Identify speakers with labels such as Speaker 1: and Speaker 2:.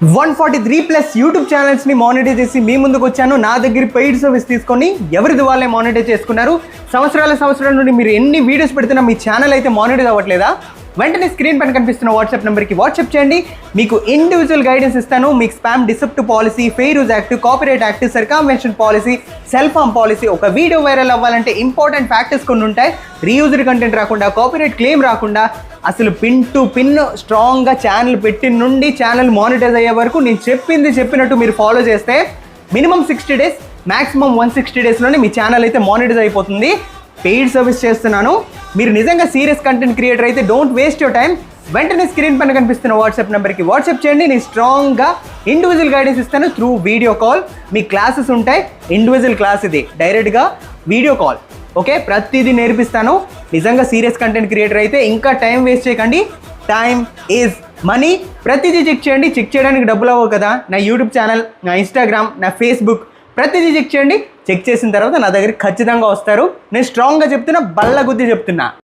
Speaker 1: 143+ YouTube ఛానల్స్ని monetise చేసి మీ ముందుకు వచ్చాను. నా దగ్గర పెయిడ్ సర్వీస్ తీసుకొని ఎవరిది వాళ్ళే మానిటైజ్ చేసుకున్నారు. సంవత్సరాల నుండి మీరు ఎన్ని వీడియోస్ పెడుతున్నా మీ ఛానల్ అయితే మానిటైజ్ అవ్వట్లేదా? వెంటనే స్క్రీన్ పైన కనిపిస్తున్న వాట్సాప్ నెంబర్కి వాట్సాప్ చేయండి. మీకు ఇండివిజువల్ గైడెన్స్ ఇస్తాను. మీకు spam deceptive policy, fair use act, copyright act, circumvention policy, self harm policy. ఒక వీడియో వైరల్ అవ్వాలంటే ఇంపార్టెంట్ ఫ్యాక్టర్స్ కొన్ని ఉంటాయి. రీయూజ్డ్ కంటెంట్ రాకుండా, కాపీరైట్ క్లెయిమ్ రాకుండా, అసలు పిన్ టు పిన్ స్ట్రాంగ్గా ఛానల్ పెట్టిన నుండి ఛానల్ మానిటైజ్ అయ్యే వరకు నేను చెప్పినట్టు మీరు ఫాలో చేస్తే మినిమం 60 days, మ్యాక్సిమం 160 daysలోనే మీ ఛానల్ అయితే మానిటైజ్ అయిపోతుంది. పెయిడ్ సర్వీస్ చేస్తున్నాను. మీరు నిజంగా సీరియస్ కంటెంట్ క్రియేటర్ అయితే డోంట్ వేస్ట్ యువర్ టైం. వెంటనే స్క్రీన్ పైన కనిపిస్తున్న వాట్సాప్ నెంబర్కి వాట్సాప్ చేయండి. నేను స్ట్రాంగ్గా ఇండివిజువల్ గైడెన్స్ ఇస్తాను త్రూ వీడియో కాల్. మీ క్లాసెస్ ఉంటాయి, ఇండివిజువల్ క్లాస్ ఇది, డైరెక్ట్గా వీడియో కాల్. ఓకే, ప్రతిదీ నేర్పిస్తాను. నిజంగా సీరియస్ కంటెంట్ క్రియేటర్ అయితే ఇంకా టైం వేస్ట్ చేయకండి. Time is money. ప్రతిదీ చెక్ చేయండి. చెక్ చేయడానికి డబ్బులు అవ్వవు కదా. నా యూట్యూబ్ ఛానల్, నా ఇన్స్టాగ్రామ్, నా ఫేస్బుక్, ప్రతిదీ చెక్ చేయండి. చెక్ చేసిన తర్వాత నా దగ్గరికి ఖచ్చితంగా వస్తారు. నేను స్ట్రాంగ్గా చెప్తున్నా, బల్ల గుద్ది చెప్తున్నా.